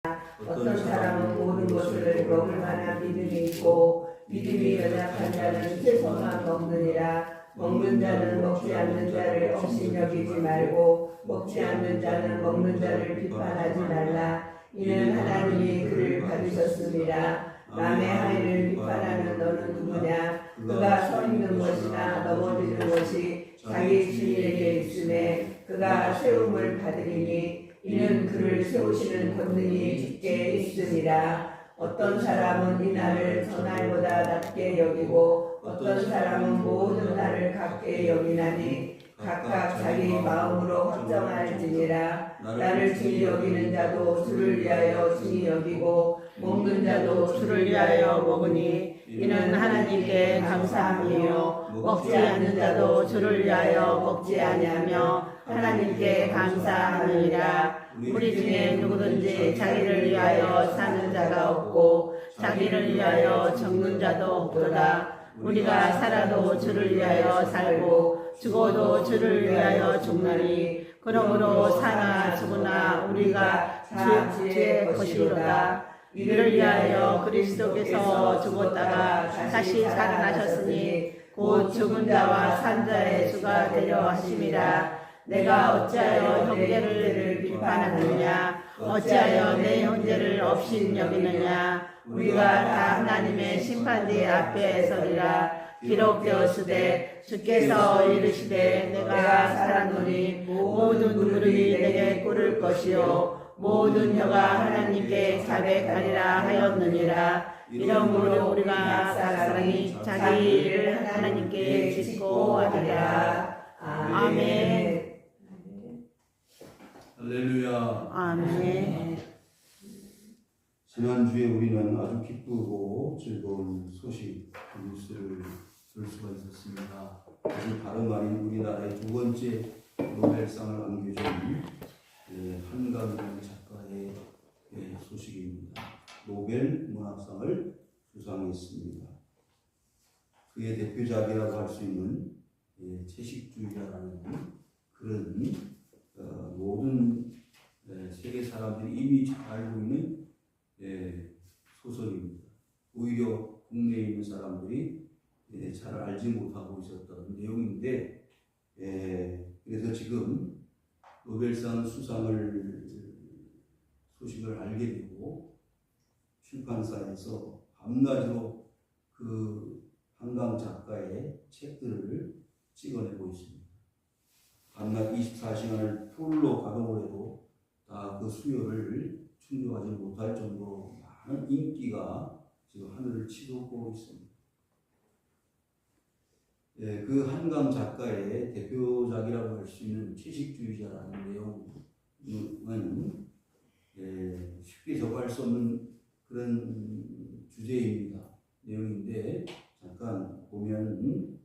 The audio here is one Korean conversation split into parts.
어떤 사람은 모든 것을 먹을 만한 믿음이 있고 믿음이 연약한 자는 채소만 먹느니라. 먹는 자는 먹지 않는 자를 업신여기지 말고 먹지 않는 자는 먹는 자를 비판하지 말라. 이는 하나님이 그를 받으셨습니다. 남의 아이를 비판하는 너는 누구냐? 그가 서 있는 것이나 넘어지는 것이 자기 주인에게 있음에 그가 세움을 받으리니 이는 그를 세우시는 권능이 주께 있으니라. 어떤 사람은 이 날을 전날보다 낮게 여기고 어떤 사람은 모든 날을 같게 여기나니 각각 자기 마음으로 확정할지니라. 나를 중히 여기는 자도 주를 위하여 중히 여기고 먹는 자도 주를 위하여 먹으니 이는 하나님께 감사함이요. 먹지 않는 자도 주를 위하여 먹지 아니하며 하나님께 감사하느니라. 우리 중에 누구든지 자기를 위하여 사는 자가 없고 자기를 위하여 죽는 자도 없도다. 우리가 살아도 주를 위하여 살고 죽어도 주를 위하여 죽나니 그러므로 사나 죽으나 우리가 주의 것이로다. 이를 위하여 그리스도께서 죽었다가 다시 살아나셨으니 곧 죽은 자와 산 자의 주가 되려 하심이라. 내가 어찌하여 형제를 비판하느냐? 어찌하여 내 형제를 업신 여기느냐? 우리가 다 하나님의 심판대 앞에 서리라. 기록되었으되 주께서 이르시되 내가 살았노니 모든 무릎이 내게 꿇을 것이요 모든 혀가 하나님께 자백하리라 하였느니라. 이러므로 우리가 사랑이 자기 일을 하나님께 짓고 하리라. 아멘. 할렐루야. 아멘. 지난주에 우리는 아주 기쁘고 즐거운 소식 뉴스를 들 수가 있었습니다. 아주 다름 아닌 우리나라의 두 번째 노벨상을 안겨준 한강준 작가의 소식입니다. 노벨 문학상을 수상했습니다. 그의 대표작이라고 할 수 있는 채식주의자라는 그런 모든 세계 사람들이 이미 잘 알고 있는 소설입니다. 오히려 국내에 있는 사람들이 잘 알지 못하고 있었던 내용인데, 그래서 지금 노벨상 수상을 소식을 알게 되고 출판사에서 밤낮으로 그 한강 작가의 책들을 찍어내고 있습니다. 밤낮 24시간을 풀로 가동을 해도 다 그 수요를 충족하지 못할 정도로 많은 인기가 지금 하늘을 치솟고 있습니다. 그 한강 작가의 대표작이라고 할 수 있는 채식주의자라는 내용은 쉽게 접할 수 없는 그런 주제입니다. 내용인데 잠깐 보면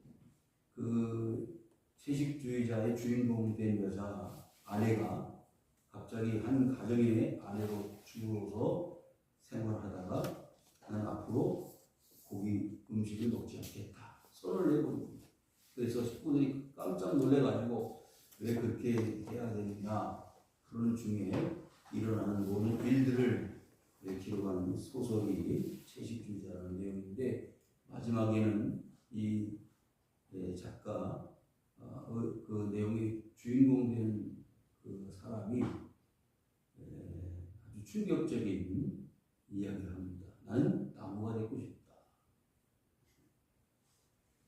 그 채식주의자의 주인공이 된 여자 아내가 갑자기 한 가정의 아내로 죽어서 생활하다가 나는 앞으로 고기 음식을 먹지 않겠다 선언을 해버립니다. 그래서 식구들이 깜짝 놀래가지고 왜 그렇게 해야 되느냐 그러는 중에 일어나는 모든 일들을 기록하는 소설이 채식주의자라는 내용인데 마지막에는 이 작가 그 내용의 주인공 된 그 사람이 아주 충격적인 이야기를 합니다. 나는 나무가 되고 싶다.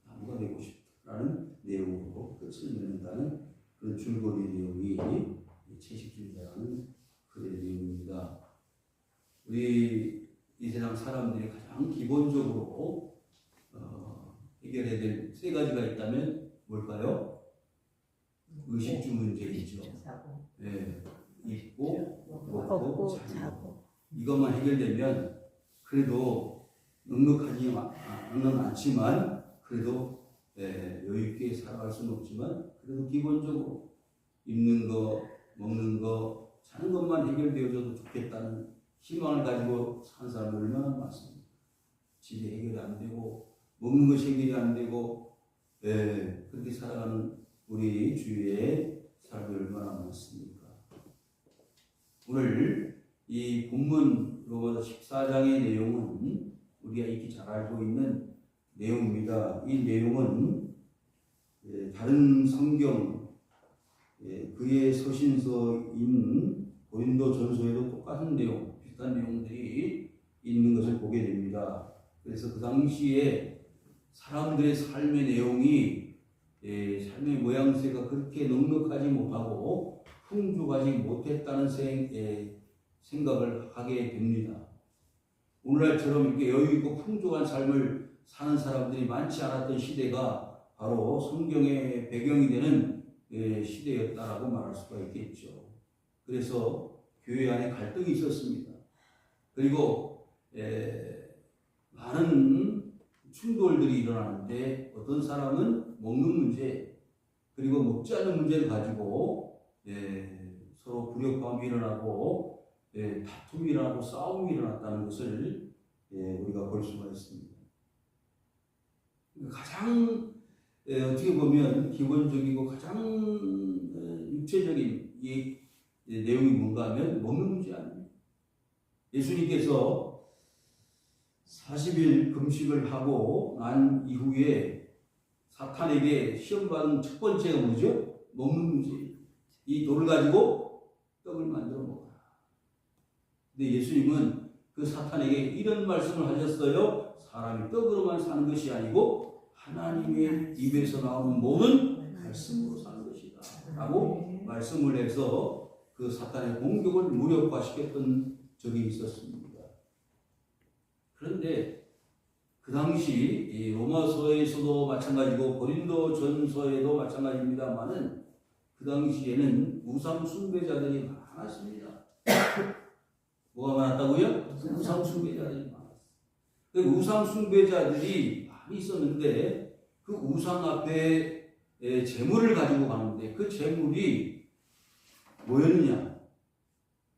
나무가 되고 싶다라는 내용으로 끝을 맺는다는 그런 줄거리 내용이 채식주의자라는 글의 내용입니다. 우리 이 세상 사람들이 가장 기본적으로 해결해야 될 세 가지가 있다면 뭘까요? 의식주 문제이죠. 입고, 먹고, 자고. 이것만 해결되면 그래도 넉넉하지는 않지만 그래도 여유있게 살아갈 수는 없지만 그래도 기본적으로 입는 거, 먹는 거, 자는 것만 해결되어져도 좋겠다는 희망을 가지고 사는 사람이 얼마나 많습니다. 집이 해결이 안 되고 먹는 것이 해결이 안 되고 그렇게 살아가는 우리 주위에 삶이 얼마나 많습니까? 오늘 이 본문 로마서 14장의 내용은 우리가 익히 잘 알고 있는 내용입니다. 이 내용은 다른 성경 그의 서신서인 고린도전서에도 똑같은 내용, 비슷한 내용들이 있는 것을 보게 됩니다. 그래서 그 당시에 사람들의 삶의 내용이 삶의 모양새가 그렇게 넉넉하지 못하고 풍족하지 못했다는 생각을 하게 됩니다. 오늘날처럼 이렇게 여유있고 풍족한 삶을 사는 사람들이 많지 않았던 시대가 바로 성경의 배경이 되는 시대였다라고 말할 수가 있겠죠. 그래서 교회 안에 갈등이 있었습니다. 그리고 많은 충돌들이 일어나는데 어떤 사람은 먹는 문제 그리고 먹지 않는 문제를 가지고 서로 불협화음이 일어나고 다툼이 일어나고 싸움이 일어났다는 것을 우리가 볼 수가 있습니다. 가장 어떻게 보면 기본적이고 가장 육체적인 이 내용이 뭔가 하면 먹는 문제 아닙니다. 예수님께서 40일 금식을 하고 난 이후에 사탄에게 시험받은 첫 번째가 뭐죠? 먹는 문제. 이 돌을 가지고 떡을 만들어 먹어라. 근데 예수님은 그 사탄에게 이런 말씀을 하셨어요. 사람이 떡으로만 사는 것이 아니고 하나님의 입에서 나오는 모든 말씀으로 사는 것이다 라고 말씀을 해서 그 사탄의 공격을 무력화시켰던 적이 있었습니다. 그런데 그 당시 이 로마서에서도 마찬가지고 고린도전서에도 마찬가지입니다만은 그 당시에는 우상 숭배자들이 많았습니다. 뭐가 많았다고요? 우상 숭배자들이 많았어요. 그 우상 숭배자들이 많이 있었는데 그 우상 앞에 재물을 가지고 가는데 그 재물이 뭐였느냐?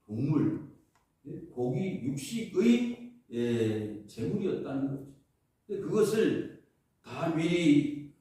동물, 고기, 육식의 재물이었다는 거죠. 그것을 다 미리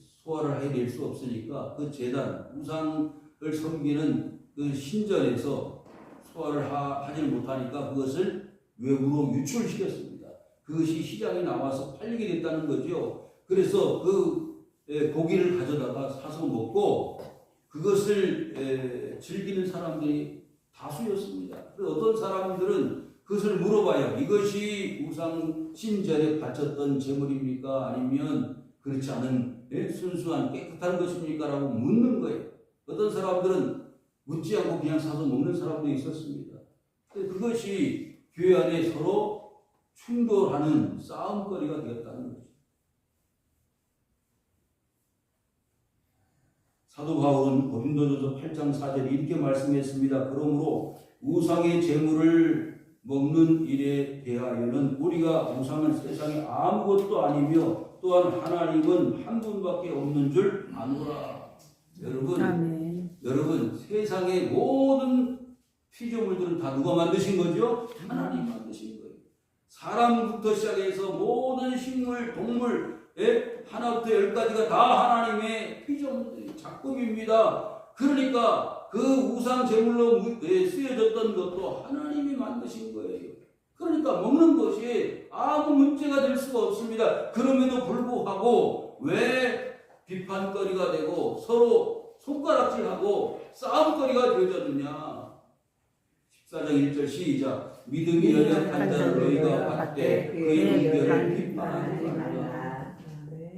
소화를 해낼 수 없으니까 그 제단, 우상을 섬기는 그 신전에서 소화를 하지 못하니까 그것을 외부로 유출시켰습니다. 그것이 시장에 나와서 팔리게 됐다는 거죠. 그래서 그 고기를 가져다가 사서 먹고 그것을 즐기는 사람들이 다수였습니다. 어떤 사람들은 그것을 물어봐요. 이것이 우상 신전에 바쳤던 제물입니까? 아니면 그렇지 않은 순수한 깨끗한 것입니까? 라고 묻는 거예요. 어떤 사람들은 묻지 않고 그냥 사서 먹는 사람도 있었습니다. 그것이 교회 안에 서로 충돌하는 싸움거리가 되었다는 거죠. 사도 바울은 고린도전서 8장 4절에 이렇게 말씀했습니다. 그러므로 우상의 재물을 먹는 일에 대하여는 우리가 우상은 세상에 아무것도 아니며 또한 하나님은 한 분밖에 없는 줄 아노라. 여러분 세상의 모든 피조물들은 다 누가 만드신 거죠? 하나님 만드신 거예요. 사람부터 시작해서 모든 식물, 동물 하나부터 열까지가 다 하나님의 피조물들의 작품입니다. 그러니까 그 우상 제물로 쓰여졌던 것도 하나님이 만드신 거예요. 그러니까 먹는 것이 아무 문제가 될 수가 없습니다. 그럼에도 불구하고 왜 비판거리가 되고 서로 손가락질하고 싸움거리가 되어졌느냐. 14장 1절 시작. 믿음이 연약한 자를 너희가 봤되 그의 이들을 비판하지 말라.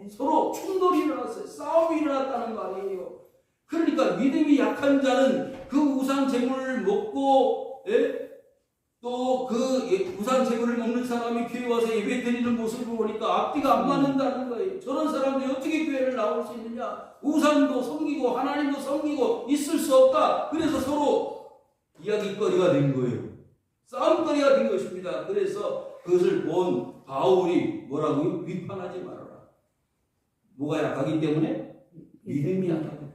서로 충돌이 일어났어요. 싸움이 일어났다는 말이에요. 그러니까 믿음이 약한 자는 그 우상 제물을 먹고 또 그 우상 제물을 먹는 사람이 교회 와서 예배 드리는 모습을 보니까 앞뒤가 안 맞는다는 거예요. 저런 사람들이 어떻게 교회를 나올 수 있느냐? 우상도 섬기고 하나님도 섬기고 있을 수 없다. 그래서 서로 이야기거리가 된 거예요. 싸움거리가 된 것입니다. 그래서 그것을 본 바울이 뭐라고요? 비판하지 말아라. 뭐가 약하기 때문에? 믿음이 약하기 때문에.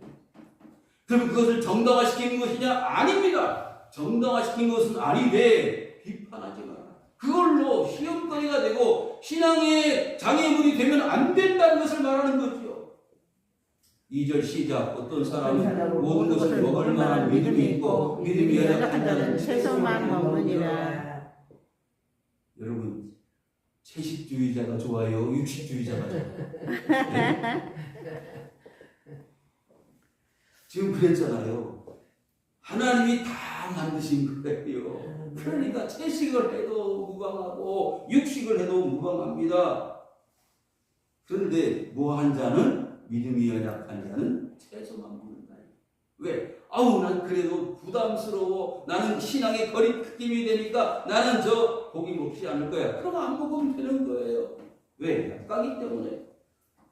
그럼 그것을 정당화시키는 것이냐? 아닙니다. 정당화시킨 것은 아니되 비판하지 마라. 그걸로 시험거리가 되고 신앙의 장애물이 되면 안 된다는 것을 말하는 거죠. 2절 시작. 어떤 어떤 사람은 사람은 모든 것을 먹을 만한 믿음이 있고 믿음이 연약한 자는 채소만 먹느니라. 여러분 채식주의자가 좋아요? 육식주의자가 좋아요? 네? 지금 그랬잖아요. 하나님이 다 만드신 거예요. 그러니까 채식을 해도 무방하고 육식을 해도 무방합니다. 그런데 무한 자는 믿음이 연약한 자는 채소만 먹는다. 왜? 아우 난 그래도 부담스러워. 나는 신앙의 거리낌이 되니까 나는 저 고기 먹지 않을 거야. 그럼 안 먹으면 되는 거예요. 왜? 약하기 때문에.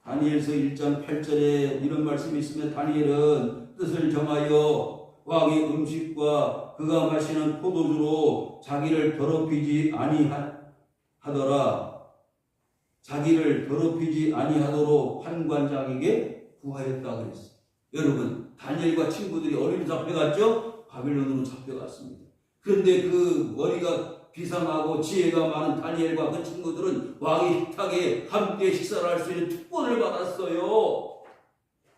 다니엘서 1장 8절에 이런 말씀이 있으면 다니엘은 뜻을 정하여 왕의 음식과 그가 마시는 포도주로 자기를 더럽히지 아니하더라. 자기를 더럽히지 아니하도록 판관장에게 구하였다 그랬어요. 여러분 다니엘과 친구들이 어디로 잡혀갔죠? 바빌론으로 잡혀갔습니다. 그런데 그 머리가 비상하고 지혜가 많은 다니엘과 그 친구들은 왕의 식탁에 함께 식사를 할 수 있는 특권을 받았어요.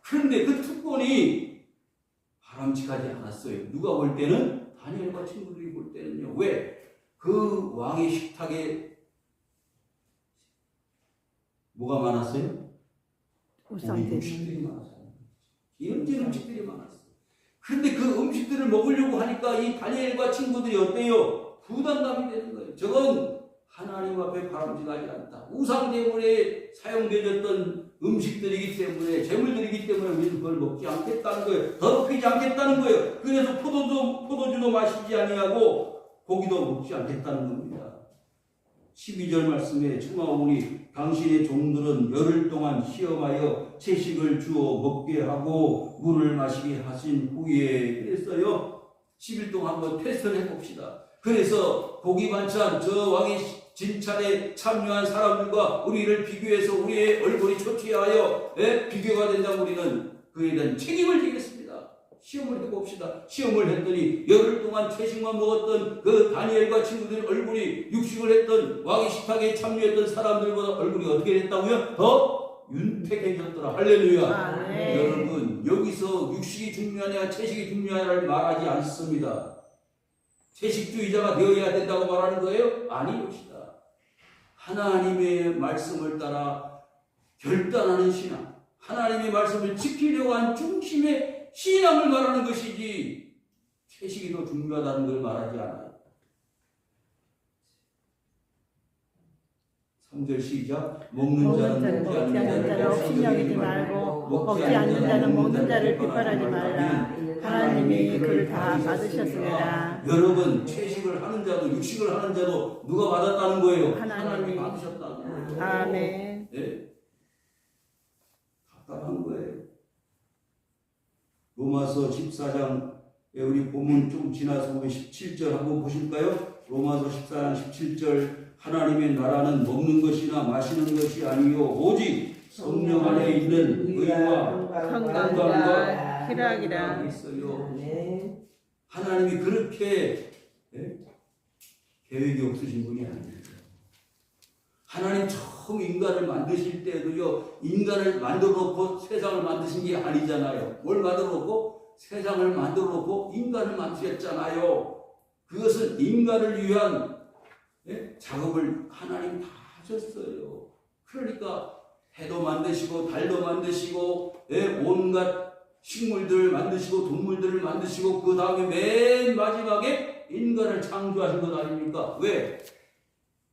그런데 그 특권이 바람직하지 않았어요. 누가 볼 때는 다니엘과 친구들이 볼 때는요. 왜? 그 왕의 식탁에 뭐가 많았어요? 음식들이 많았어요. 기름진 음식들이 많았어요. 그런데 그 음식들을 먹으려고 하니까 이 다니엘과 친구들이 어때요? 부담감이 되는 거예요. 저건 하나님 앞에 바람직하지 않다. 우상 때문에 사용되었던 음식들이기 때문에 재물들이기 때문에 우리는 그걸 먹지 않겠다는 거예요. 더럽히지 않겠다는 거예요. 그래서 포도주도 마시지 아니하고 고기도 먹지 않겠다는 겁니다. 12절 말씀에 청하오니 당신의 종들은 열흘 동안 시험하여 채식을 주어 먹게 하고 물을 마시게 하신 후에 그랬어요. 10일 동안 한번 테스트를 해봅시다. 그래서 고기 반찬 저 왕의 진찰에 참여한 사람들과 우리를 비교해서 우리의 얼굴이 초췌하여 비교가 된다면 우리는 그에 대한 책임을 지겠습니다. 시험을 해봅시다. 시험을 했더니 열흘 동안 채식만 먹었던 그 다니엘과 친구들 얼굴이 육식을 했던 왕의 식탁에 참여했던 사람들보다 얼굴이 어떻게 됐다고요? 더 윤택해졌더라. 할렐루야. 네. 여러분 여기서 육식이 중요하냐 채식이 중요하냐를 말하지 않습니다. 채식주의자가 되어야 된다고 말하는 거예요? 아니옵시다. 하나님의 말씀을 따라 결단하는 신앙, 하나님의 말씀을 지키려고 한 중심의 신앙을 말하는 것이지 채식이 더 중요하다는 걸 말하지 않아요. 3절 시작. 먹는 자는 먹지 않는 자를 업신여기지 말고 먹지 않는 자는 먹는 자를 비판하지 말라. 하나님이 그를 다 받으셨습니다. 여러분 채식을 하는 자도 육식을 하는 자도 누가 받았다는 거예요? 하나님이 받으셨다는 거예요. 아멘. 네. 답답한 거예요. 로마서 14장에 우리 본문 좀 지나서 보면 17절 한번 보실까요? 로마서 14장 17절 하나님의 나라는 먹는 것이나 마시는 것이 아니요 오직 성령 안에 있는 의와 평강과 희락이라 있어요. 하나님이 그렇게 계획이 없으신 분이 아닙니다. 하나님 처음 인간을 만드실 때도요, 인간을 만들어 놓고 세상을 만드신 게 아니잖아요. 뭘 만들어 놓고? 세상을 만들어 놓고 인간을 만드셨잖아요. 그것은 인간을 위한 작업을 하나님 다 하셨어요. 그러니까 해도 만드시고 달도 만드시고 온갖 식물들 만드시고 동물들을 만드시고 그 다음에 맨 마지막에 인간을 창조하신 것 아닙니까? 왜?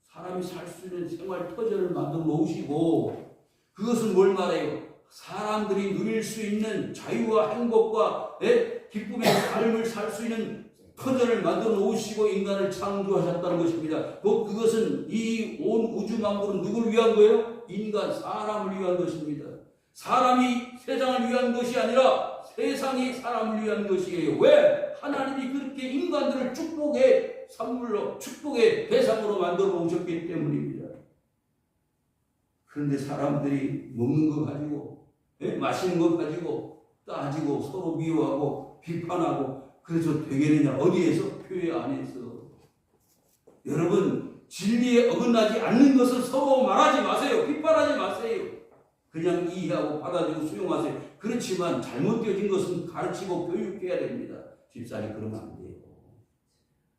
사람이 살 수 있는 생활 터전을 만들어 놓으시고 그것은 뭘 말해요? 사람들이 누릴 수 있는 자유와 행복과 기쁨의 삶을 살 수 있는 터전을 만들어 놓으시고 인간을 창조하셨다는 것입니다. 그것은 이 온 우주 만물은 누구를 위한 거예요? 인간, 사람을 위한 것입니다. 사람이 세상을 위한 것이 아니라 세상이 사람을 위한 것이에요. 왜? 하나님이 그렇게 인간들을 축복의 산물로, 축복의 대상으로 만들어 놓으셨기 때문입니다. 그런데 사람들이 먹는 거 가지고, 마시는 거 가지고 따지고 서로 미워하고 비판하고 그래서 되겠느냐? 어디에서? 교회 안에서. 여러분 진리에 어긋나지 않는 것을 서로 말하지 마세요. 비판하지 마세요. 그냥 이해하고 받아들이고 수용하세요. 그렇지만 잘못되어진 것은 가르치고 교육해야 됩니다. 집사님 그러면 안 돼요.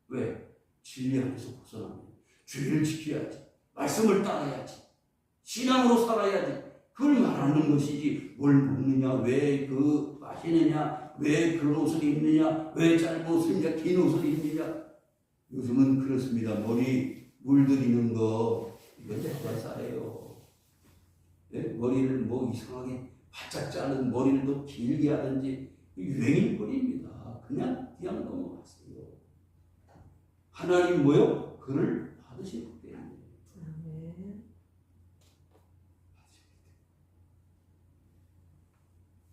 왜? 진리 안에서 벗어나면 죄를 지켜야지. 말씀을 따라야지. 신앙으로 살아야지. 그걸 말하는 것이지 뭘 먹느냐, 왜 그 마시느냐, 왜 그런 옷을 입느냐, 왜 짧은 옷을 입느냐, 긴 옷을 입느냐. 요즘은 그렇습니다. 머리 물들이는 거 이거 대단사예요. 네? 머리를 뭐 이상하게 바짝 자른 머리를 더 길게 하든지 유행일 뿐입니다. 그냥 넘어갔어요. 하나님 뭐요? 그를 받으시기 때문에.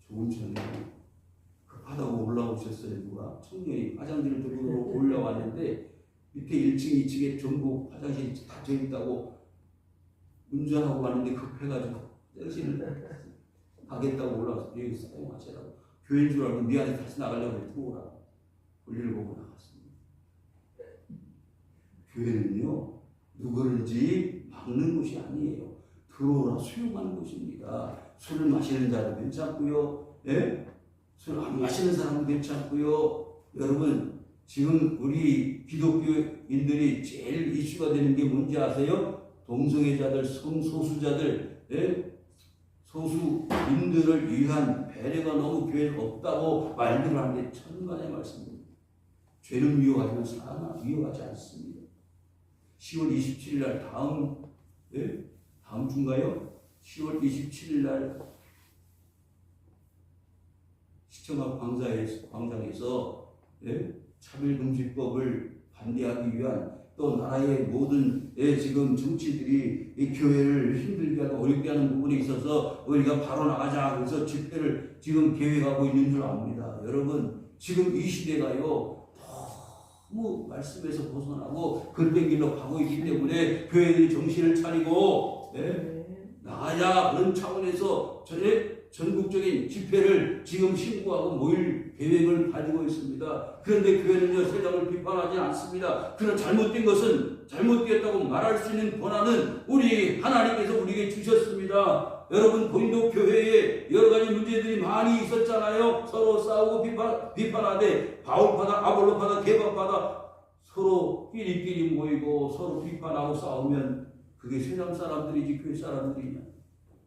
좋은 청년이 급하다고 올라오셨어요. 누가 청년이 화장실을 들고 올라왔는데 밑에 1층, 2층에 전부 화장실이 닫혀 있다고 운전하고 왔는데 급해가지고 화장실을 가겠다고 올라와서 여기 사용하시라고 교회인 줄 알고 미안해 다시 나가려고 들어오라 볼일을 보고 나갔습니다. 교회는요 누구든지 막는 곳이 아니에요. 들어오라 수용하는 곳입니다. 술을 마시는 자도 괜찮고요. 예? 술 안 마시는 사람도 괜찮고요. 여러분 지금 우리 기독교인들이 제일 이슈가 되는 게 뭔지 아세요? 동성애자들, 성소수자들, 예? 소수인들을 위한 배려가 너무 교회에 없다고 말들을 하는데 천만의 말씀입니다. 죄는 미워하지만 사랑은 미워하지 않습니다. 10월 27일 날 다음 주인가요? 10월 27일 날 시청 앞 광장에서 차별금지법을 반대하기 위한 또 나라의 모든 지금 정치들이 이 교회를 힘들게 하고 어렵게 하는 부분에 있어서 우리가 바로 나가자 그래서 집회를 지금 계획하고 있는 줄 압니다. 여러분 지금 이 시대가요 너무 말씀에서 벗어나고 그런 길로 가고 있기 때문에 교회들이 정신을 차리고 나가자 그런 차원에서 전국적인 집회를 지금 신고하고 모일 계획을 가지고 있습니다. 그런데 교회는요 세상을 비판하지 않습니다. 그런 잘못된 것은 잘못되었다고 말할 수 있는 권한은 우리 하나님께서 우리에게 주셨습니다. 여러분 본인도 교회에 여러 가지 문제들이 많이 있었잖아요. 서로 싸우고 비판하되 바울파다 아볼로파다 개바파다 서로 끼리끼리 모이고 서로 비판하고 싸우면 그게 세상 사람들이지 교회 사람들이냐.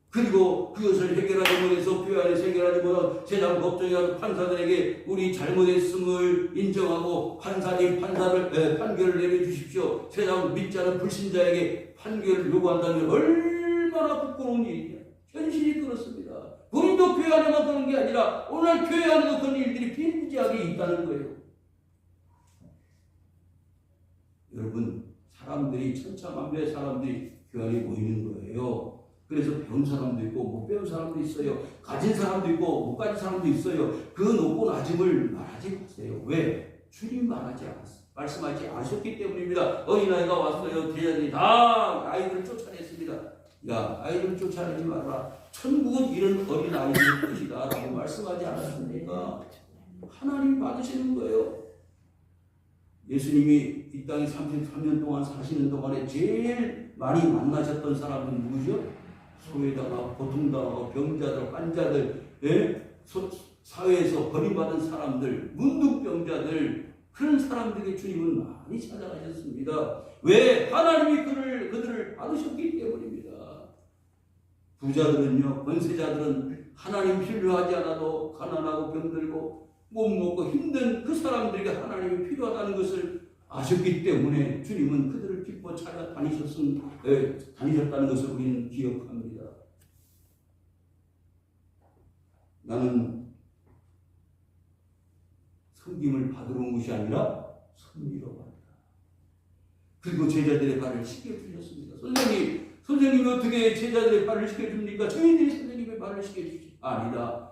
그리고 그것을 해결하지 못해서 교회 안에서 해결하지 못하고 세상 법정이나 판사들에게 우리 잘못했음을 인정하고 판사님 판결을 내려주십시오. 세상 믿지 않은 불신자에게 판결을 요구한다면 얼마나 부끄러운 일이냐. 현실이 그렇습니다. 본인도 교회 안에만 그런 게 아니라 오늘 교회 안에도 그런 일들이 빈부지하게 있다는 거예요. 여러분 사람들이 천차만별의 사람들이 교회 안에 모이는 거예요. 그래서 배운 사람도 있고 못 배운 사람도 있어요. 가진 사람도 있고 못 가진 사람도 있어요. 그 높고 낮음을 말하지 마세요. 왜? 주님 말씀하지 않으셨기 때문입니다. 어린아이가 왔어요. 제자들이 다 아이들을 쫓아냈습니다. 야 아이들을 쫓아내지 마라. 천국은 이런 어린아이들의 것이다 라고 말씀하지 않았습니까? 하나님 받으시는 거예요. 예수님이 이 땅에 33년 동안 사시는 동안에 제일 많이 만나셨던 사람은 누구죠? 소외당하고 고통당하고 병자들, 환자들, 사회에서 버림받은 사람들, 문둥병자들 그런 사람들에게 주님은 많이 찾아가셨습니다. 왜? 하나님이 그들을 받으셨기 때문입니다. 부자들은요, 권세자들은 하나님 필요하지 않아도 가난하고 병들고 못 먹고 힘든 그 사람들에게 하나님이 필요하다는 것을 아셨기 때문에 주님은 그들을 기뻐 다니셨다는 것을 우리는 기억합니다. 나는 섬김을 받으러 온 것이 아니라 섬기러 왔다. 그리고 제자들의 발을 씻겨주셨습니다. 선생님이 어떻게 제자들의 발을 씻겨줍니까? 저희들이 선생님의 발을 씻겨주시 아니다.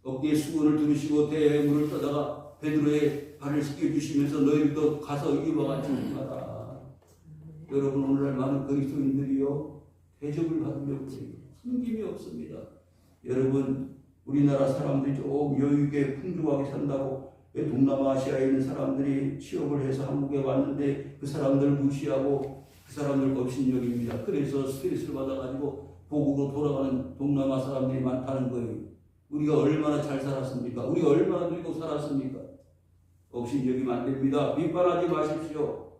어깨에 수건을 두르시고 대물을 떠다가 베드로의 발을 씻겨주시면서 너희도 가서 이와 같이 하라. 여러분 오늘날 많은 그리스도인들이요 대접을 받으려고 해요. 섬김이 없습니다. 여러분 우리나라 사람들이 조금 여유있게 풍족하게 산다고 동남아시아에 있는 사람들이 취업을 해서 한국에 왔는데 그 사람들을 무시하고 그 사람들 업신여깁니다. 그래서 스트레스를 받아가지고 복으로 돌아가는 동남아 사람들이 많다는 거예요. 우리가 얼마나 잘 살았습니까? 우리가 얼마나 누리고 살았습니까? 없이 여기면 안 됩니다. 비판하지 마십시오.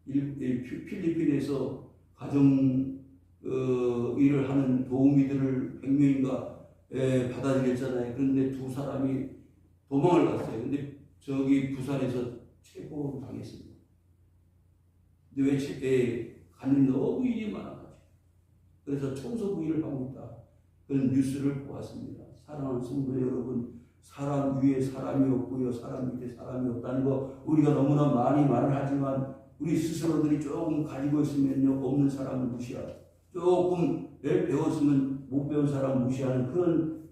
필리핀에서 가정 일을 하는 도우미들을 100명인가 받아들였잖아요. 그런데 두 사람이 도망을 갔어요. 근데 저기 부산에서 체포 당했습니다. 근데 왜 가는 너무 일이 많아가지고 그래서 청소부 일을 하고 있다. 그런 뉴스를 보았습니다. 사랑하는 성도 여러분, 사람 위에 사람이 없고요, 사람 밑에 사람이 없다는 거 우리가 너무나 많이 말을 하지만 우리 스스로들이 조금 가지고 있으면요, 없는 사람을 무시하고 조금 배웠으면 못 배운 사람 무시하는 그런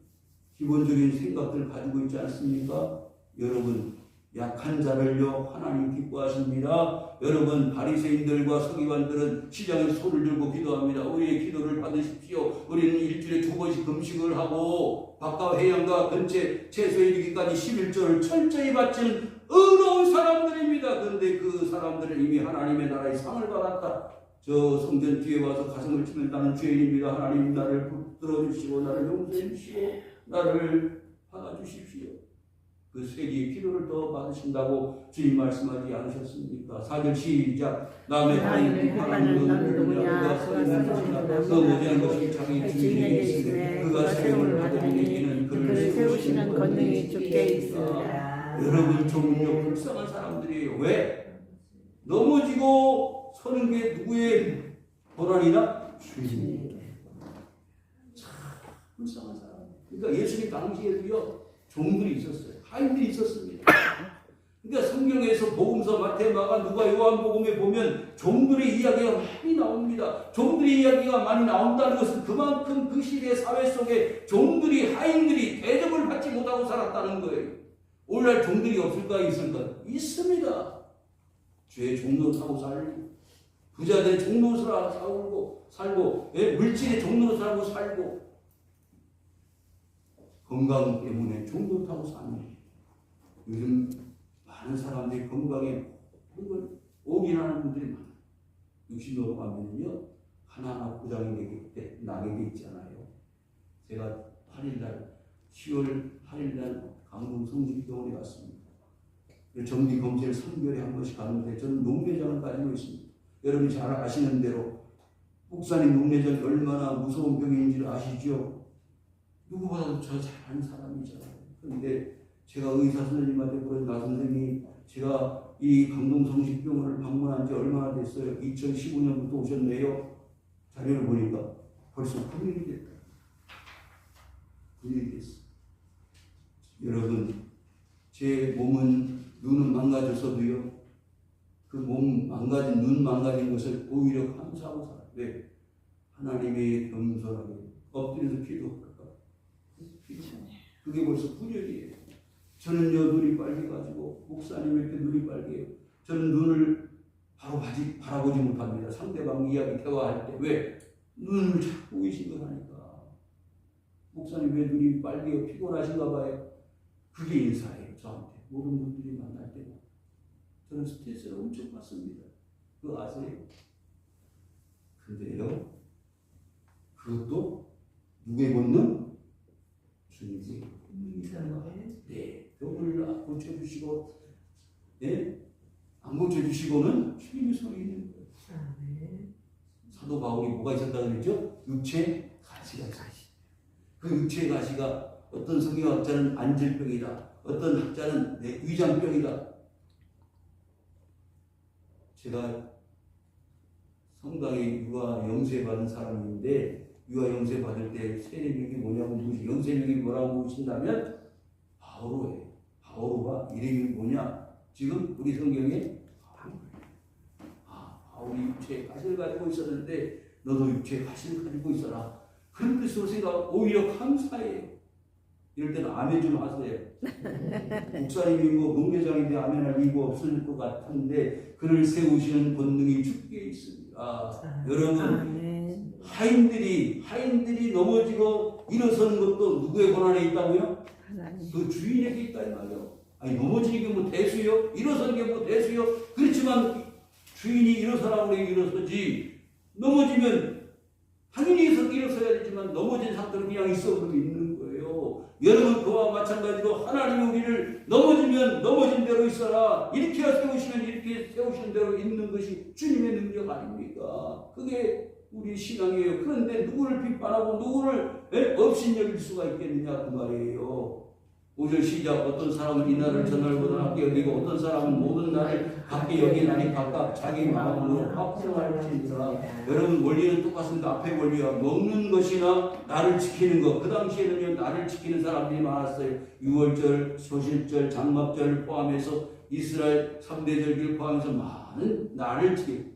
기본적인 생각들을 가지고 있지 않습니까? 여러분, 약한 자를요 하나님 기뻐하십니다. 여러분, 바리새인들과 서기관들은 시장에 손을 들고 기도합니다. 우리의 기도를 받으십시오. 우리는 일주일에 2번씩 금식을 하고 바깥 회양과 근처 채소에 이르기까지 11조를 철저히 바치는 의로운 사람들입니다. 그런데 그 사람들은 이미 하나님의 나라의 상을 받았다. 저 성전 뒤에 와서 가슴을 치면 나는 죄인입니다. 하나님 나를 붙들어 주시고 나를 용서해 주시고 나를 받아주십시오. 그 세리의 필요를 더 받으신다고 주님 말씀하지 않으셨습니까? 4절 시작. 남의 하나님 너는 누구냐? 그가 모자란 것이 자기 주인에게 있으되 그가 세움을 받으니 이는 그를 세우시는 권능이 주께 있습니다. 여러분, 종은요 불쌍한 사람들이에요. 왜? 넘어지고 서는 게 누구의 고난이나? 주인에게. 참 불쌍한 사람. 그러니까 예수님 당시에도요 종들이 있었어요. 하인들이 있었습니다. 그러니까 성경에서 복음서 마태, 마가, 누가, 요한복음에 보면 종들의 이야기가 많이 나옵니다. 종들의 이야기가 많이 나온다는 것은 그만큼 그 시대 사회 속에 종들이, 하인들이 대접을 받지 못하고 살았다는 거예요. 오늘날 종들이 없을까 있을까? 있습니다. 죄의 종로 타고 살고, 부자들의 종로서 살고, 물질의 종로로 살고, 건강 때문에 종로 타고 사는 거예요. 요즘 많은 사람들이 건강에 올인하는 분들이 많아요. 60 넘어가면요 하나하나 부장이 나게 돼 있잖아요. 제가 10월 8일날 강동 성심병원에 갔습니다. 정기 검진을 3개월에 한 번씩 가는데 저는 녹내장을 가지고 있습니다. 여러분이 잘 아시는 대로 목사님 녹내장이 얼마나 무서운 병인지를 아시죠? 누구보다도 저 잘 아는 사람이잖아요. 그런데 제가 의사 선생님한테 물어보니까 선생님, 제가 이 강동 성심병원을 방문한 지 얼마나 됐어요? 2015년부터 오셨네요. 자료를 보니까 벌써 9년이 됐다. 9년이 됐어. 여러분, 제 몸은 눈은 망가졌어도요, 그 몸 망가진, 눈 망가진 것을 오히려 감사하고 살아요. 왜? 하나님의 겸손하게 엎드려서 기도할까? 그게 벌써 9년이에요. 저는요 눈이 빨개가지고 목사님에게 눈이 빨개요. 저는 눈을 바로 바라보지 못합니다. 상대방 이야기 대화할 때. 왜? 눈을 자꾸 의식을 하니까. 목사님 왜 눈이 빨개요? 피곤하신가 봐요. 그게 인사예요. 저한테. 모든 분들이 만날 때마다. 저는 스트레스를 엄청 받습니다. 그거 아세요? 근데요, 그것도 누구의 본능? 주님이 네, 병을 고쳐주시고, 안 고쳐주시고는 주님이 손에 있는 거예요. 사도 바울이 뭐가 있었다고 그랬죠? 육체 가시가 있어요. 그 육체의 가시가 어떤 성경학자는 안질병이다, 어떤 학자는 위장병이다. 제가 성당에 유아 영세 받은 사람인데, 유아 영세 받을 때 세례명이 뭐냐고 영세명이 뭐라고 묻힌다면 바오로예요. 바오로가 이름이 뭐냐? 지금 우리 성경에 바울이 육체의 가시를 가지고 있었는데 너도 육체의 가시를 가지고 있어라. 그런 뜻으로 생각, 오히려 감사해요. 이럴 때는 아멘 좀 하세요. 목사님이 농계장인데 아멘할 이유가 없을 것 같은데 그를 세우시는 권능이 주께 있습니다. 여러분, 하인들이 넘어지고 일어서는 것도 누구의 권한에 있다고요? 하나님. 그 주인에게 있다 이 말이요. 아니 넘어지는 게 뭐 대수요? 일어서는 게 뭐 대수요? 그렇지만 주인이 일어서라고 그래 일어서지. 넘어지면 당연히 일어서야 되지만 넘어진 상태로 그냥 있어버리고 있는 거예요. 여러분 그와 마찬가지로 하나님이 우리를 넘어지면 넘어진 대로 있어라. 이렇게 세우시면 이렇게 세우시는 대로 있는 것이 주님의 능력 아닙니까? 그게 우리 신앙이에요. 그런데 누구를 비판하고 누구를 업신여길 수가 있겠느냐 그 말이에요. 5절 시작. 어떤 사람은 이 날을 전날보다 낮게 여기고 어떤 사람은 모든 날을 밖에 여기나니 각각 자기 마음으로 합성할지니라. 여러분 원리는 똑같습니다. 앞에 원리와 먹는 것이나 나를 지키는 것. 그 당시에는요 나를 지키는 사람들이 많았어요. 유월절, 소실절, 장막절 포함해서 이스라엘 3대 절기를 포함해서 많은 나를 지키고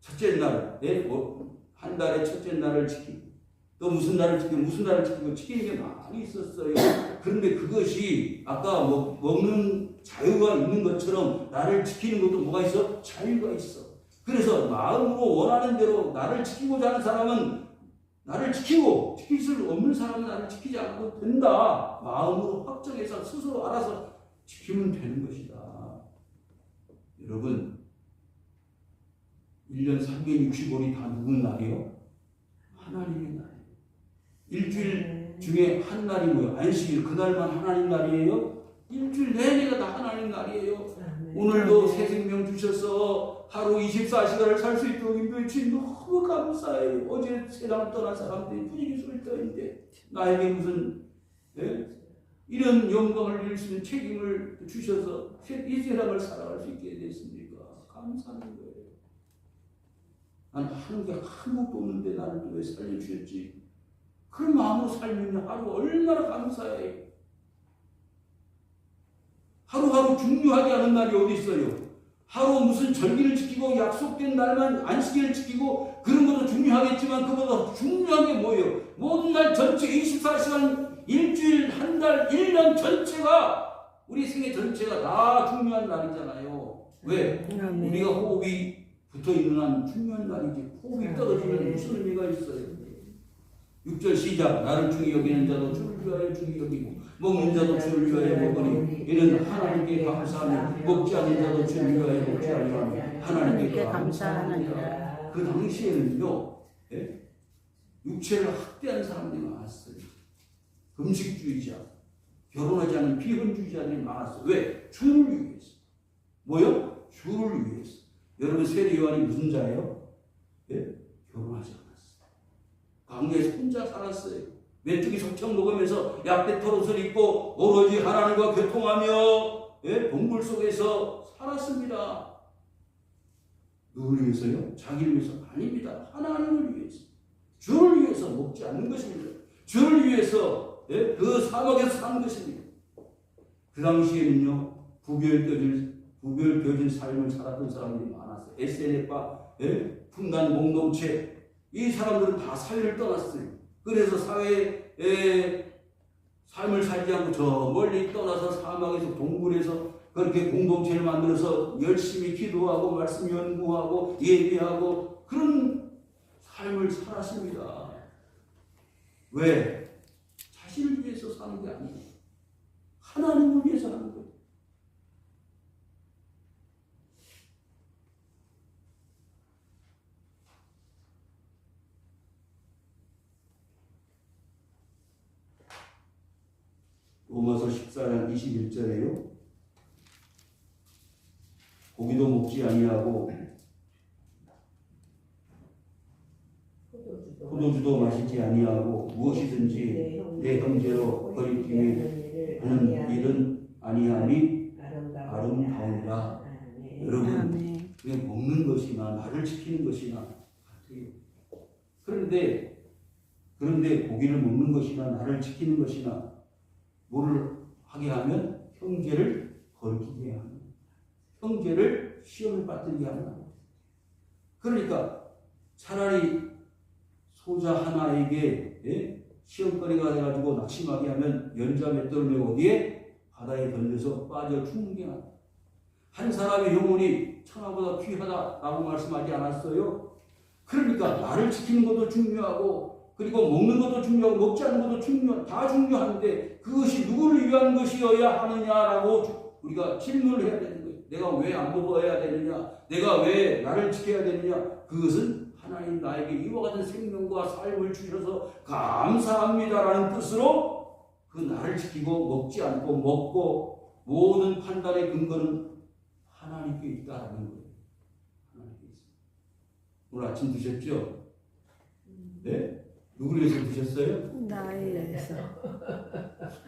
첫째 날, 한 달의 첫째 날을 지키고 또 무슨 날을 지키고 지키는 게 많이 있었어요. 그런데 그것이 아까 먹는 자유가 있는 것처럼 나를 지키는 것도 뭐가 있어? 자유가 있어. 그래서 마음으로 원하는 대로 나를 지키고자 하는 사람은 나를 지키고 지킬 수 없는 사람은 나를 지키지 않아도 된다. 마음으로 확정해서 스스로 알아서 지키면 되는 것이다. 여러분 1년 365일이 다 누구 날이요? 하나님의 날. 일주일 중에 한 날이 뭐예요? 안식일. 그날만 하나님 날이에요? 일주일 내내가 다 하나님 날이에요. 오늘도 새 생명 주셔서 하루 24시간을 살 수 있도록 인도해 주신 너무 감사해요. 어제 세상을 떠난 사람들이 분위기 소리 떠있는데 나에게 무슨 이런 영광을 누릴 수 있는 책임을 주셔서 이 세상을 살아갈 수 있게 됐습니까? 감사한 거예요. 난 하는 게 아무것도 없는데 나를 또 왜 살려주셨지? 그런 마음으로 살면 하루 얼마나 감사해요. 하루하루 중요하지 않은 날이 어디 있어요? 하루 무슨 절기를 지키고 약속된 날만 안식일을 지키고 그런 것도 중요하겠지만 그보다 중요한 게 뭐예요? 모든 날 전체 24시간 일주일 한 달 1년 전체가 우리 생애 전체가 다 중요한 날이잖아요. 왜? 우리가 호흡이 붙어있는 한 중요한 날이지. 호흡이 떨어지면 무슨 의미가 있어요? 6절 시작. 나를 중히 여기는 자도 주를 위하여 중히 여기고 먹는 자도 주를 위하여 먹으니 이는 하나님께 감사하며 먹지 않는 자도 주를 위하여 먹지 아니하며 하나님께 감사하느니라. 그 당시에는요 육체를 학대하는 사람들이 많았어요. 금식주의자, 결혼하지 않는 비혼주의자들이 많았어요. 왜? 주를 위해서. 뭐요? 주를 위해서. 여러분 세례 요한이 무슨 자예요? 결혼하지 않았어요. 광야에서 혼자 살았어요. 메뚜기 석청 먹으면서 약대 털옷을 입고 오로지 하나님과 교통하며 동굴 속에서 살았습니다. 누구를 위해서요? 자기를 위해서 아닙니다. 하나님을 위해서. 주를 위해서 먹지 않는 것입니다. 주를 위해서 그 사막에서 산 것입니다. 그 당시에는요 부별겨진 삶을 살았던 사람들이 많았어요. SNF와 풍단 공동체 이 사람들은 다 사회를 떠났어요. 그래서 사회에 삶을 살지 않고 저 멀리 떠나서 사막에서 동굴에서 그렇게 공동체를 만들어서 열심히 기도하고 말씀 연구하고 예배하고 그런 삶을 살았습니다. 왜? 자신을 위해서 사는 게 아니에요. 하나님을 위해서 하는 거예요. 로마서 14장 21절에요. 고기도 먹지 아니하고 포도주도 마시지 아니하고 무엇이든지 내 형제로 거리끼며 하는 일은 아니함이 아름다우니라. 여러분 그냥 먹는 것이나 나를 지키는 것이나 같아요. 그런데 고기를 먹는 것이나 나를 지키는 것이나 뭐를 하게 하면 형제를 거리게 하는, 형제를 시험을 받들게 하는. 그러니까 차라리 소자 하나에게 시험거리가 돼가지고 낙심하게 하면 연자 맷돌을 어디에? 바다에 던져서 빠져 죽게 하는. 한 사람의 영혼이 천하보다 귀하다라고 말씀하지 않았어요? 그러니까 나를 지키는 것도 중요하고 그리고 먹는 것도 중요하고 먹지 않는 것도 다 중요한데 그것이 누구를 위한 것이어야 하느냐라고 우리가 질문을 해야 되는 거예요. 내가 왜 안 먹어야 되느냐? 내가 왜 나를 지켜야 되느냐? 그것은 하나님 나에게 이와 같은 생명과 삶을 주셔서 감사합니다라는 뜻으로 그 나를 지키고 먹지 않고 먹고 모든 판단의 근거는 하나님께 있다라는 거예요. 하나님께 있어요. 오늘 아침 드셨죠? 네? 누구를 위해서 드셨어요? 나에 의해서.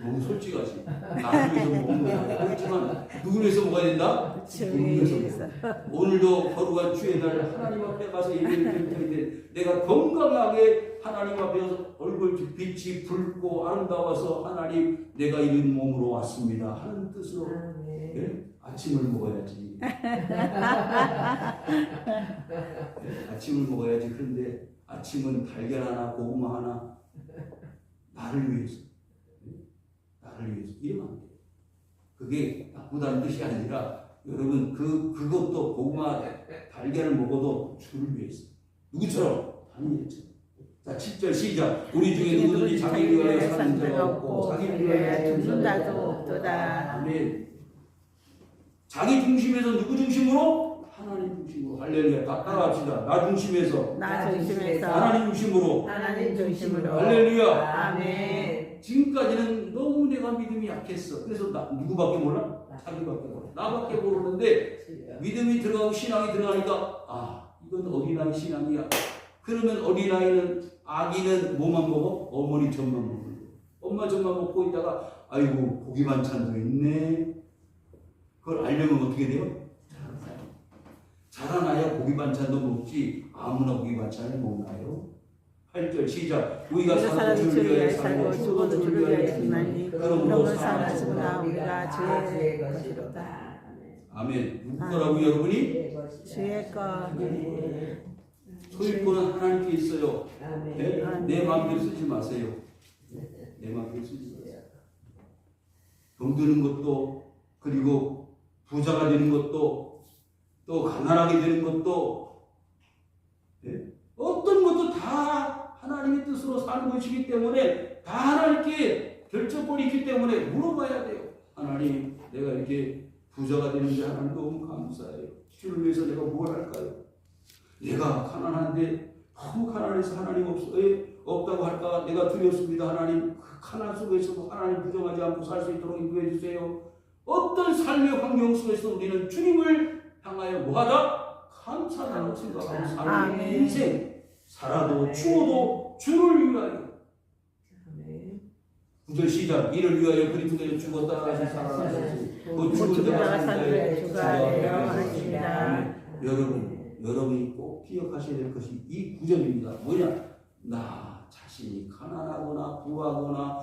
너무 솔직하지. 나를 위해서 먹는 거예요. 그렇지만 누구를 위해서 먹어야 된다? 주에 누구를 위해서 의해서. 오늘도 거룩한 주의 날 하나님 앞에 가서 예배를 드리는데 내가 건강하게 하나님 앞에서 얼굴 빛이 붉고 아름다워서 하나님 내가 이런 몸으로 왔습니다 하는 뜻으로 네? 아침을 먹어야지. 아침을 먹어야지. 그런데 아침은 달걀 하나 고구마 하나 나를 위해서 나를 위해서 이러면 안 돼요. 그게 나쁘다는 뜻이 아니라 여러분 그것도 고구마 달걀을 먹어도 주를 위해서 누구처럼 다니겠죠. 자 7절 시작. 우리 중에 누구든지 자기 위하여 사는 자가 없고 자기 위하여 죽는 자도 없도다. 아멘. 자기 중심에서 누구 중심으로? 하나님 중심으로. 할렐루야. 다 따라합시다. 나 중심에서 나 중심에서 하나님 중심으로. 하나님 중심으로. 할렐루야. 아멘. 지금까지는 너무 내가 믿음이 약했어. 그래서 누구밖에 몰라? 자기밖에 몰라. 나밖에 모르는데 믿음이 들어가고 신앙이 들어가니까 이건 어린아이 신앙이야. 그러면 어린아이는 아기는 뭐만 먹어? 어머니 젖만 먹는 거야. 엄마 젖만 먹고 있다가 아이고 고기 반찬도 있네. 그걸 알려면 어떻게 돼요? 자라나야 고기 반찬도 먹지 아무나 고기 반찬을 먹나요? 8절 시작. 우리가 살고 주를 위하여 살고 죽어도 주를 위하여 살나니 그러므로 살았으나 우리가 주의 것이로다. 아멘. 누구 거라고 여러분이? 주의 것. 소유권은 하나님께 있어요. 네? 내 마음대로 쓰지 마세요. 내 마음대로 쓰지 마세요. 돈 드는 것도 그리고 부자가 되는 것도 또 가난하게 되는 것도 네? 어떤 것도 다 하나님의 뜻으로 사는 것이기 때문에 다 하나님께 결정권이 있기 때문에 물어봐야 돼요. 하나님 내가 이렇게 부자가 되는데 하나님 너무 감사해요. 주를 위해서 내가 뭘 할까요? 내가 가난한데 너무 가난해서 하나님 없다고 할까 내가 두렵습니다. 하나님 그 가난 속에서도 하나님 부정하지 않고 살 수 있도록 인도해 주세요. 어떤 삶의 환경 속에서 우리는 주님을 향하여 뭐하다? 감사하다고 생각하고 사는 인생 살아도 죽어도 주를 위하여. 9절 시작. 이를 위하여 그리스도에 죽었다 다시 살아나셨으니 그 죽은 자가 산자의 주가 되어 하시니라. 여러분이 꼭 기억하셔야 될 것이 이 9절입니다. 뭐냐? 나 자신이 가난하거나 부하거나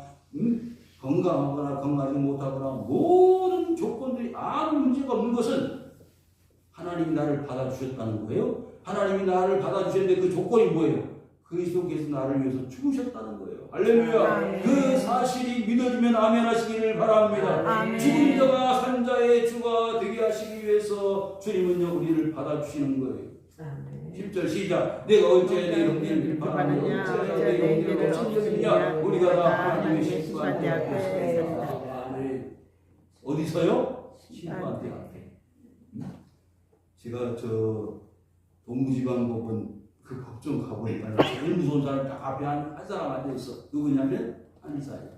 건강하거나 건강하지 못하거나 모든 조건들이 아무 문제가 없는 것은 하나님이 나를 받아주셨다는 거예요. 하나님이 나를 받아주셨는데 그 조건이 뭐예요? 그리스도께서 나를 위해서 죽으셨다는 거예요. 할렐루야. 그 사실이 믿어지면 아멘 하시기를 바랍니다. 죽은 자가 산 자의 주가 되게 하시기 위해서 주님은요 우리를 받아주시는 거예요. 10절 시작. 내가 어찌하여 내 형제를 비판하느냐 어찌하여 내 형제를 없애느냐 우리가 다 하나님의 심판대 앞에 섰다. 어디서요? 심판대 앞에. 제가 동부지방법원 그 법정 가보니까 제일 무서운 사람이 딱 앞에 한 사람 앉아있어. 누구냐면 판사예요.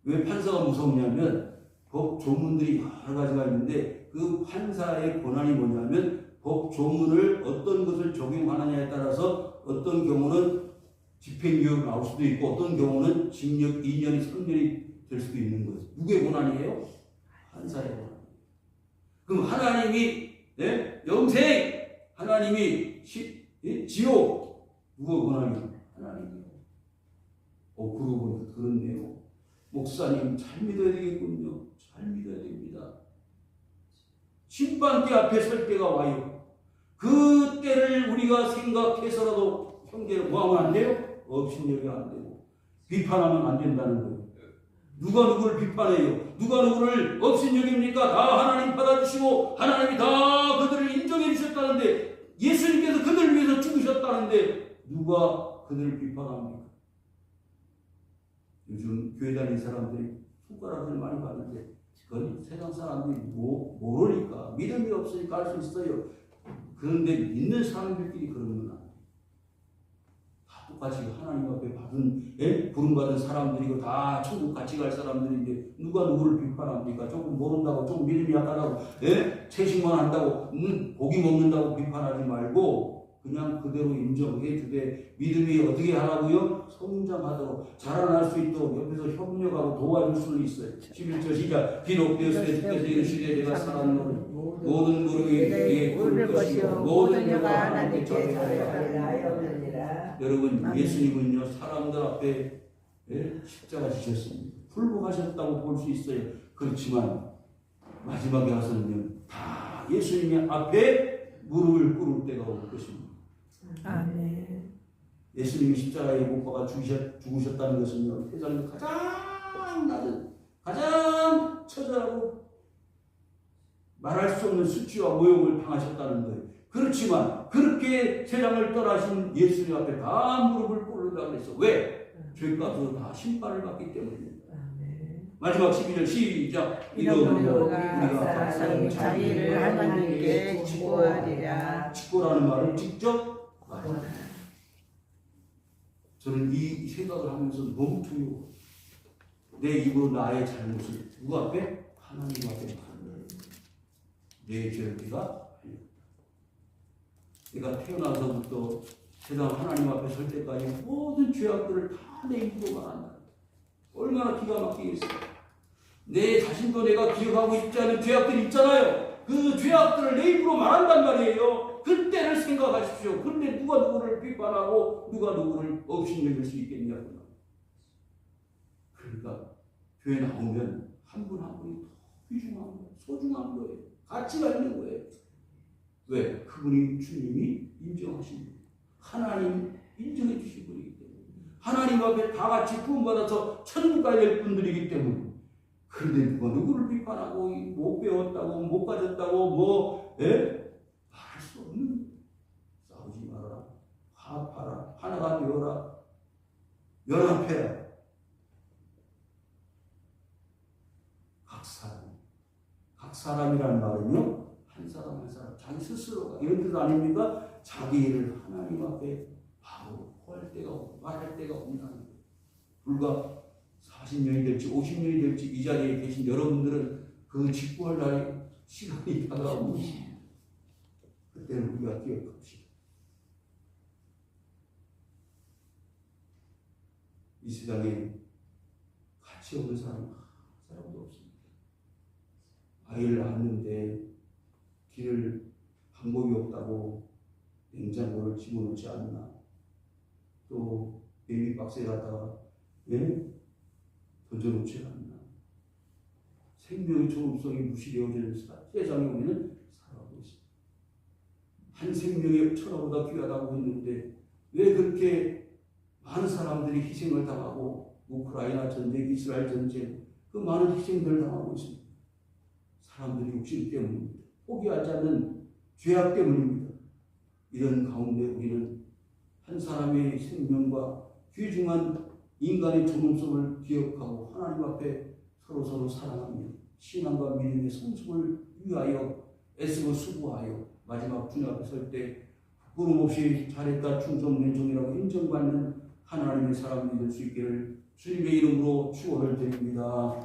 왜 판사가 무섭냐면 법 조문들이 여러 가지가 있는데 그 판사의 권한이 뭐냐면 법 조문을 어떤 것을 적용하느냐에 따라서 어떤 경우는 집행유예 나올 수도 있고 어떤 경우는 징역 2년이 3년이 될 수도 있는 거예요. 누구의 권한이에요? 판사의 권한. 그럼 하나님이 영생, 하나님이 지옥 누구의 권한이에요? 하나님이에요. 그러고 보니까 그렇네요. 목사님 잘 믿어야 되겠군요. 잘 믿어야 됩니다. 심판대 앞에 설 때가 와요. 그 때를 우리가 생각해서라도 형제를 뭐하면 안 돼요? 업신여기 안 되고 비판하면 안 된다는 거예요. 누가 누구를 비판해요? 누가 누구를 업신여깁니까? 다 하나님 받아주시고 하나님이 다 그들을 인정해 주셨다는데 예수님께서 그들을 위해서 죽으셨다는데 누가 그들을 비판합니까? 요즘 교회 다니는 사람들이 손가락을 많이 받는데 그건 세상 사람들이 모르니까 믿음이 없으니까 할 수 있어요. 그런데 믿는 사람들끼리 그러면 안 돼. 다 똑같이 하나님 앞에 부름받은 사람들이고 다 천국 같이 갈 사람들인데 누가 누구를 비판합니까? 조금 모른다고, 조금 믿음이 약하다고, 채식만 한다고, 고기 먹는다고 비판하지 말고 그냥 그대로 인정해 주되 믿음이 어떻게 하라고요? 성장하도록 자라날 수 있도록 옆에서 협력하고 도와줄 수는 있어요. 11절 시작. 비록 되었을 때 주께서 이르시되 내가 사랑하는 모든 무릎이 내게 꿇을 것이요 모든 혀가 하나님께 절하리라. 여러분, 예수님은요 사람들 앞에 십자가 지셨습니다. 불복하셨다고 볼 수 있어요. 그렇지만 마지막에 와서는요 다 예수님 앞에 무릎을 꿇을 때가 올 것입니다. 아멘. 예수님이 십자가에 못 박아 죽으셨다는 것은요 세상에 가장 낮은, 가장 처절하고 말할 수 없는 수치와 모욕을 당하셨다는 거예요. 그렇지만 그렇게 세상을 떠나신 예수님 앞에 다 무릎을 꿇으라고 해서 왜? 죄값으로 다 심판을 받기 때문입니다. 마지막 12절 시작. 이러므로 우리가 자기를 하나님께 직고하리라. 직고라는 말을 직접 말합니다. 저는 이 생각을 하면서 너무 두려워. 내 입으로 나의 잘못을 누구 앞에? 하나님 앞에 말합니다. 내 죄를 내가 태어나서부터 세상 하나님 앞에 설 때까지 모든 죄악들을 다 내 입으로 말한다. 얼마나 기가 막히겠어요. 내 자신도 내가 기억하고 싶지 않은 죄악들이 있잖아요. 그 죄악들을 내 입으로 말한단 말이에요. 그때를 생각하십시오. 그런데 누가 누구를 비판하고 누가 누구를 업신여길 수 있겠냐고요. 그러니까 교회 나오면 한 분 한 분이 더 귀중한 거예요. 소중한 거예요. 가치가 있는 거예요. 왜? 그분이 주님이 인정하신 거예요. 하나님 인정해 주신 분이기 때문에. 하나님 앞에 다 같이 구원받아서 천국 갈 분들이기 때문에. 그런데 누가 누구를 비판하고 못 배웠다고 못 가졌다고 말할 수 없는. 싸우지 말아라. 화합하라. 하나가 되어라. 연합해라. 각 사람이라는 말은요 한 사람 한 사람 자기 스스로가 이런 뜻 아닙니까? 자기 일을 하나님 앞에 바로 할 때가 오고 말할 때가 온다는 거예요. 불과 40년이 될지 50년이 될지 이 자리에 계신 여러분들은 그 직구할 날이 시간이 다가옵니다. 그때는 우리가 기억합시다. 이 세상에 가치 없는 사람도 없습니다. 아이를 낳았는데 길을 방법이 없다고 냉장고를 집어넣지 않나, 또 베이비박스에 갖다가 던져놓지 않나, 생명의 존엄성이 무시되어지는 세상에 우리는 살아가고 있습니다. 한 생명의 천하보다 귀하다고 했는데 왜 그렇게 많은 사람들이 희생을 당하고 우크라이나 전쟁, 이스라엘 전쟁 그 많은 희생들을 당하고 있습니다. 사람들이 욕심 때문입니다. 포기하지 않는 죄악 때문입니다. 이런 가운데 우리는 한 사람의 생명과 귀중한 인간의 존엄성을 기억하고 하나님 앞에 서로 사랑하며 신앙과 믿음의 성숙을 위하여 애쓰고 수고하여 마지막 주님 앞에 설 때 부끄럼 없이 잘했다 충성맹종이라고 인정받는 하나님의 사람이 될 수 있기를 주님의 이름으로 축원을 드립니다.